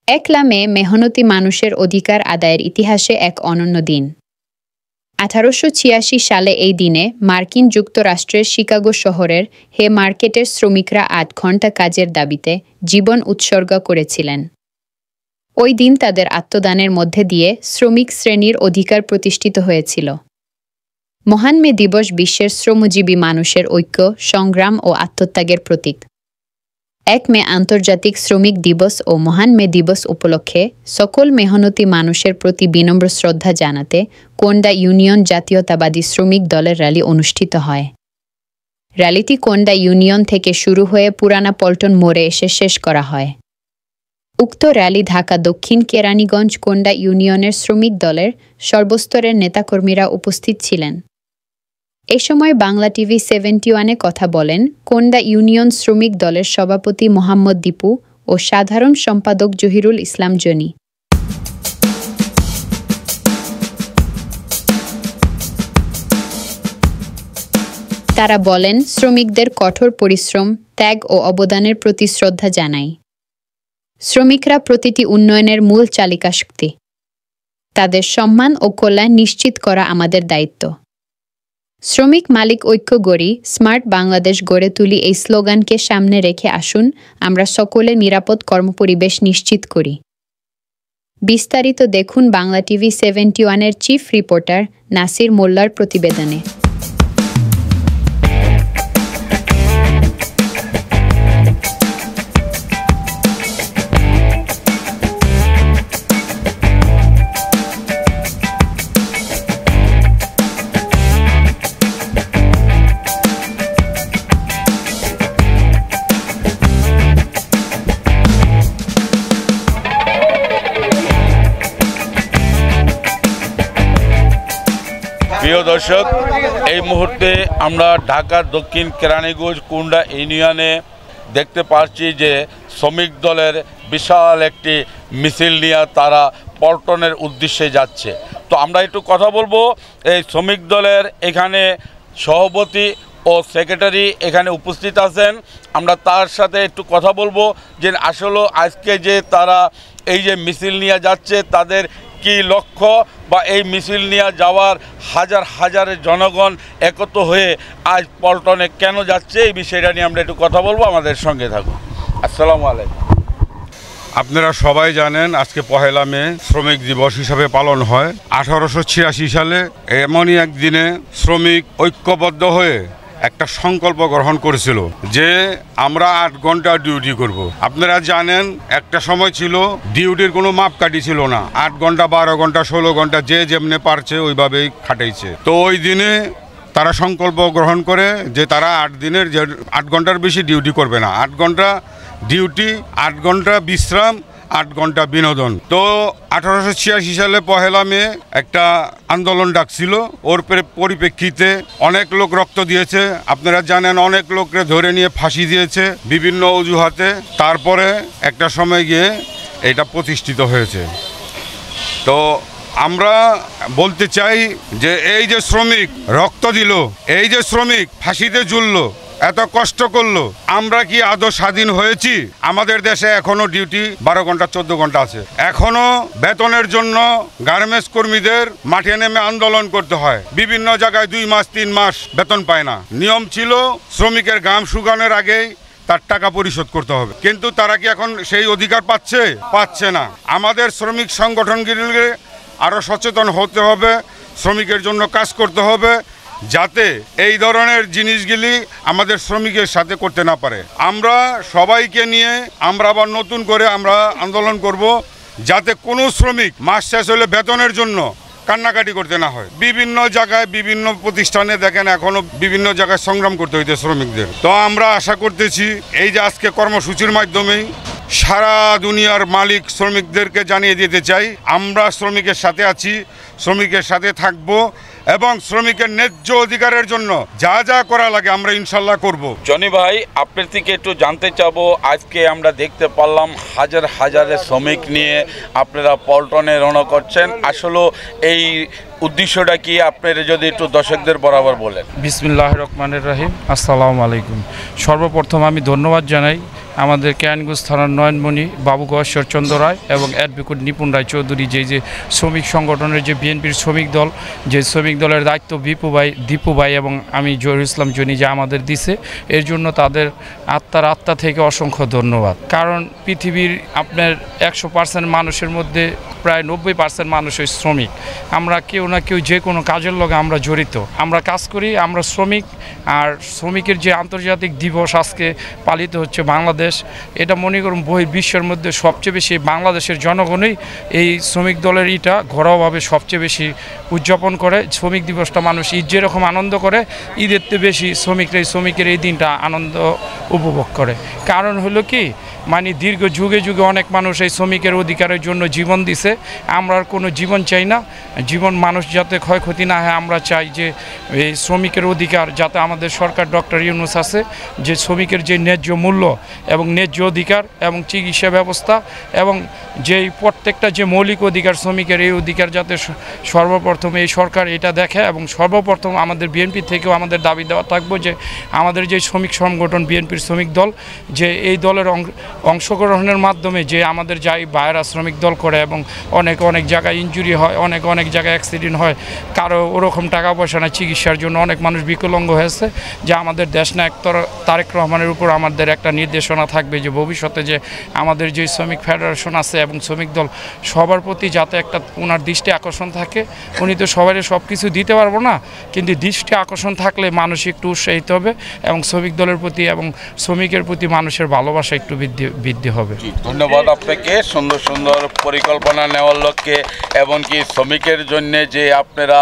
1 মে মেহনতি মানুষের অধিকার আদায়ের ইতিহাসে এক অনন্য দিন। 1886 সালে এই দিনে মার্কিন যুক্তরাষ্ট্রের শিকাগো শহরের হে মার্কেটের শ্রমিকরা 8 ঘণ্টা কাজের দাবিতে জীবন উৎসর্গ করেছিলেন। ওই দিন তাদের আত্মদানের মধ্যে দিয়ে শ্রমিক শ্রেণীর অধিকার প্রতিষ্ঠিত হয়েছিল। মহান মে দিবস বিশ্বের শ্রমজীবী মানুষের ঐক্য, সংগ্রাম ও আত্মত্যাগের প্রতীক। 1 মে আন্তর্জাতিক শ্রমিক দিবস ও মহান মে দিবস উপলক্ষে সকল মেহনতি মানুষের প্রতি বিনম্র শ্রদ্ধা জানাতে কোন্ডা ইউনিয়ন জাতীয়তাবাদী শ্রমিক দলের র্যালি অনুষ্ঠিত হয়। র্যালিটি কোন্ডা ইউনিয়ন থেকে শুরু হয়ে পুরানা পল্টন মোড়ে এসে শেষ করা হয়। উক্ত র্যালি ঢাকা দক্ষিণ কেরানীগঞ্জ কোন্ডা ইউনিয়নের শ্রমিক দলের সর্বস্তরের নেতাকর্মীরা উপস্থিত ছিলেন। এ সময় বাংলা টিভি 71-এ কথা বলেন কোন্ডা ইউনিয়ন শ্রমিক দলের সভাপতি মোহাম্মদ দীপু ও সাধারণ সম্পাদক জহিরুল ইসলাম জনি। তারা বলেন, শ্রমিকদের কঠোর পরিশ্রম, ত্যাগ ও অবদানের প্রতি শ্রদ্ধা জানাই। শ্রমিকরা প্রতিটি উন্নয়নের মূল চালিকা শক্তি। তাদের সম্মান ও কল্যাণ নিশ্চিত করা আমাদের দায়িত্ব। শ্রমিক মালিক ঐক্য গড়ি, স্মার্ট বাংলাদেশ গড়ে তুলি এই স্লোগানকে সামনে রেখে আসুন আমরা সকলে নিরাপদ কর্মপরিবেশ নিশ্চিত করি। বিস্তারিত দেখুন বাংলা টিভি 71-এর চিফ রিপোর্টার নাসির মোল্লার প্রতিবেদনে। প্রিয় দর্শক, এই মুহূর্তে আমরা ঢাকা দক্ষিণ কেরানীগঞ্জ কোন্ডা ইউনিয়নে দেখতে পাচ্ছি যে শ্রমিক দলের বিশাল একটি মিছিল নিয়ে তারা পল্টনের উদ্দেশ্যে যাচ্ছে। তো আমরা একটু কথা বলবো এই শ্রমিক দলের এখানে সভাপতি ও সেক্রেটারি এখানে উপস্থিত আছেন। আমরা তার সাথে একটু কথা বলবো যে আসলে আজকে যে তারা এই যে মিছিল নিয়ে যাচ্ছে তাদের কি লক্ষ্য বা এই মিছিল নিয়ে যাওয়ার হাজার হাজারের জনগণ একত্র হয়ে আজ পল্টনে কেন যাচ্ছে এই বিষয়টা নিয়ে আমরা একটু কথা বলবো। আমাদের সঙ্গে থাকুন। আসসালামু আলাইকুম। আপনারা সবাই জানেন আজকে 1 মে শ্রমিক দিবস হিসাবে পালন হয়। 1886 সালে এমনই একদিনে শ্রমিক ঐক্যবদ্ধ হয়ে একটা সংকল্প গ্রহণ করেছিল যে আমরা 8 ঘন্টা ডিউটি করব। আপনারা জানেন একটা সময় ছিল ডিউটির কোনো মাপকাঠি ছিল না। 8 ঘন্টা, 12 ঘন্টা, 16 ঘন্টা যে যেমনে পারছে ওইভাবেই খাটাইছে। তো ওই দিনে তারা সংকল্প গ্রহণ করে যে তারা 8 ঘন্টার বেশি ডিউটি করবে না। 8 ঘন্টা ডিউটি, 8 ঘন্টা বিশ্রাম, 8 ঘন্টা বিনোদন। তো 1886 সালে 1 মে একটা আন্দোলন ডাকছিল। ওর পরিপ্রেক্ষিতে অনেক লোক রক্ত দিয়েছে। আপনারা জানেন অনেক লোককে ধরে নিয়ে ফাঁসি দিয়েছে বিভিন্ন অজুহাতে। তারপরে একটা সময় গিয়ে এটা প্রতিষ্ঠিত হয়েছে। তো আমরা বলতে চাই যে এই যে শ্রমিক রক্ত দিল, এই যে শ্রমিক ফাঁসিতে ঝুলল, এত কষ্ট করলো, আমরা কি আদৌ স্বাধীন হয়েছি? আমাদের দেশে এখনো ডিউটি 12 ঘন্টা 14 ঘন্টা আছে। এখনো বেতনের জন্য গার্মেন্টস কর্মীদের মাঠে নেমে আন্দোলন করতে হয়। বিভিন্ন জায়গায় 2 মাস 3 মাস বেতন পায় না। নিয়ম ছিল শ্রমিকের ঘাম শুকানোর আগেই তার টাকা পরিশোধ করতে হবে। কিন্তু তারা কি এখন সেই অধিকার পাচ্ছে? পাচ্ছে না। আমাদের শ্রমিক সংগঠনগুলিকে আরও সচেতন হতে হবে, শ্রমিকের জন্য কাজ করতে হবে, যাতে এই ধরনের জিনিসগুলি আমাদের শ্রমিকের সাথে করতে না পারে। আমরা সবাইকে নিয়ে আমরা আবার নতুন করে আমরা আন্দোলন করব, যাতে কোনো শ্রমিক মাস শেষ হলে বেতনের জন্য কান্নাকাটি করতে না হয়। বিভিন্ন জায়গায় বিভিন্ন প্রতিষ্ঠানে দেখেন এখনো বিভিন্ন জায়গায় সংগ্রাম করতে হইতে শ্রমিকদের। তো আমরা আশা করতেছি এই যে আজকে কর্মসূচির মাধ্যমেই সারা দুনিয়ার মালিক শ্রমিকদেরকে জানিয়ে দিতে চাই আমরা শ্রমিকের সাথে আছি, শ্রমিকের সাথে থাকব এবং শ্রমিকের ন্যায্য অধিকারের জন্য যা যা করা লাগে আমরা ইনশাল্লাহ করব। জনি ভাই, আপনার থেকে একটু জানতে চাবো, আজকে আমরা দেখতে পারলাম হাজার হাজারের শ্রমিক নিয়ে আপনারা পল্টনে রওনা করছেন। আসলে এই উদ্দেশ্যটা কি আপনারা যদি একটু দর্শকদের বরাবর বলেন। বিসমিল্লাহির রহমানির রহিম। আসসালামু আলাইকুম। সর্বপ্রথম আমি ধন্যবাদ জানাই আমাদের কেরানীগঞ্জ থানার নয়নমণি বাবু গয়েশ্বর চন্দ্র রায় এবং অ্যাডভোকেট নিপুণ রায় চৌধুরী যে শ্রমিক সংগঠনের যে বিএনপির শ্রমিক দল, যে শ্রমিক দলের দায়িত্ব দীপু ভাই এবং আমি জহিরুল ইসলাম জনি যে আমাদের দিছে, এর জন্য তাদের আত্মা থেকে অসংখ্য ধন্যবাদ। কারণ পৃথিবীর আপনার 100% মানুষের মধ্যে প্রায় 90% মানুষই শ্রমিক। আমরা কেউ না কেউ যে কোনো কাজের লগে আমরা জড়িত, আমরা কাজ করি, আমরা শ্রমিক। আর শ্রমিকের যে আন্তর্জাতিক দিবস আজকে পালিত হচ্ছে বাংলাদেশ, এটা মনে করুন বিশ্বের মধ্যে সবচেয়ে বেশি বাংলাদেশের জনগণই এই শ্রমিক দলের ঘরোয়াভাবে সবচেয়ে বেশি উদযাপন করে। শ্রমিক দিবসটা মানুষ ঈদ যেরকম আনন্দ করে, ঈদের চেয়ে বেশি শ্রমিকের এই দিনটা আনন্দ উপভোগ করে। কারণ হলো কি, মানে দীর্ঘ যুগে অনেক মানুষ এই শ্রমিকের অধিকারের জন্য জীবন দিছে। আমরা আর কোনো জীবন চাই না, মানুষ যাতে ক্ষয়ক্ষতি না হয়। আমরা চাই যে এই শ্রমিকের অধিকার যাতে আমাদের সরকার ডক্টর ইউনূস আছে, যে শ্রমিকের যে ন্যায্য মূল্য এবং ন্যায্য অধিকার এবং চিকিৎসা ব্যবস্থা এবং যেই প্রত্যেকটা যে মৌলিক অধিকার শ্রমিকের, এই অধিকার যাতে সর্বপ্রথম এই সরকার এটা দেখে। এবং সর্বপ্রথম আমাদের বিএনপি থেকেও আমাদের দাবি দেওয়া থাকবো যে আমাদের যে শ্রমিক সংগঠন বিএনপির শ্রমিক দল, যে এই দলের অংশগ্রহণের মাধ্যমে যে আমাদের যাই ভাইয়েরা শ্রমিক দল করে এবং অনেক জায়গায় ইনজুরি হয়, অনেক জায়গায় অ্যাক্সিডেন্ট হয়, কারো ওরকম টাকা পয়সা না চিকিৎসার জন্য অনেক মানুষ বিকলাঙ্গ হয়েছে। যে আমাদের দেশনায়ক তারেক রহমানের উপর আমাদের একটা নির্দেশনা থাকবে যে ভবিষ্যতে যে আমাদের যে শ্রমিক ফেডারেশন আছে এবং শ্রমিক দল, সবার প্রতি যাতে একটা ওনার দৃষ্টি আকর্ষণ থাকে। উনি তো সবাই সব কিছু দিতে পারবো না, কিন্তু দৃষ্টি আকর্ষণ থাকলে মানুষ একটু উৎসাহিত হবে এবং শ্রমিক দলের প্রতি এবং শ্রমিকের প্রতি মানুষের ভালোবাসা একটু বৃদ্ধি হবে। ধন্যবাদ আপনাকে সুন্দর পরিকল্পনা নেওয়ার লক্ষ্যে এমনকি শ্রমিকের জন্য যে আপনারা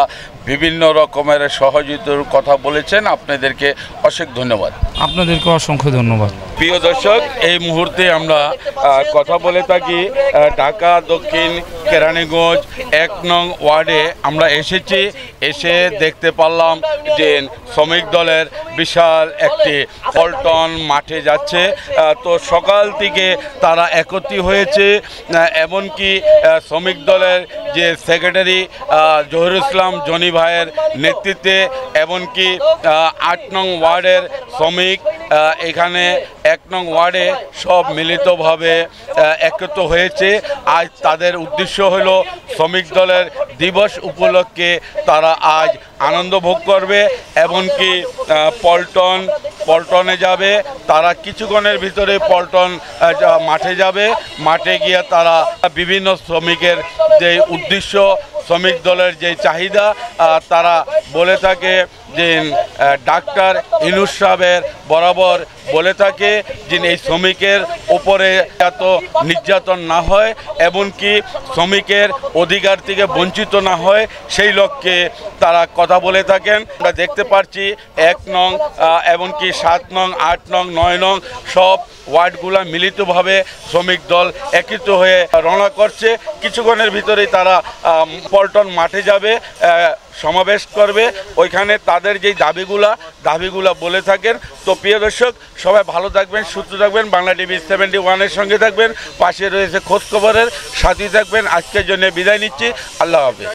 বিভিন্ন রকমের সহযোগিতার কথা বলেছেন, আপনাদেরকে অশেষ ধন্যবাদ। আপনাদেরকে অসংখ্য ধন্যবাদ। প্রিয় দর্শক, এই মুহূর্তে আমরা কথা বলে থাকি ঢাকা দক্ষিণ কেরানীগঞ্জ 1 নং ওয়ার্ডে আমরা এসে দেখতে পারলাম যে শ্রমিক দলের বিশাল একটি পল্টন মাঠে যাচ্ছে। তো সকাল থেকে তারা একত্রিত হয়েছে, এমনকি শ্রমিক দলের যে সেক্রেটারি জহিরুল ইসলাম জনি ভাইয়ের নেতৃত্বে, এমনকি 8 নং ওয়ার্ডের শ্রমিক এখানে 1 নং ওয়ার্ডে সব মিলিতভাবে একত্রিত হয়েছে। আজ তাদের উদ্দেশ্য হলো শ্রমিক দলের দিবস উপলক্ষে তারা আজ আনন্দ ভোগ করবে, এমনকি পল্টনে যাবে। তারা কিছুক্ষণের ভিতরে পল্টন মাঠে যাবে। মাঠে গিয়ে তারা বিভিন্ন শ্রমিকের যে উদ্দেশ্য, শ্রমিক দলের যে চাহিদা, তারা বলে থাকে যে ডাক্তার ইউনূস সাহেবের বরাবর বলে থাকে যে এই শ্রমিকের উপরে এত নির্যাতন না হয়, এমনকি শ্রমিকের অধিকার থেকে বঞ্চিত না হয়, সেই লক্ষ্যে তারা কথা বলে থাকেন। আমরা দেখতে পাচ্ছি 1 নং এমনকি 7 নং 8 নং 9 নং সব ওয়ার্ডগুলা মিলিতভাবে শ্রমিক দল একত্রিত হয়ে রওনা করছে। কিছুক্ষণের ভিতরেই তারা পল্টন মাঠে যাবে, সমাবেশ করবে। ওইখানে তাদের যেই দাবিগুলা বলে থাকেন। তো প্রিয় দর্শক, সবাই ভালো থাকবেন, সুস্থ থাকবেন, বাংলা টিভি 71-এর সঙ্গে থাকবেন, পাশে রয়েছে খোঁজখবরের সাথে থাকবেন। আজকের জন্য বিদায় নিচ্ছি, আল্লাহ হাফেজ।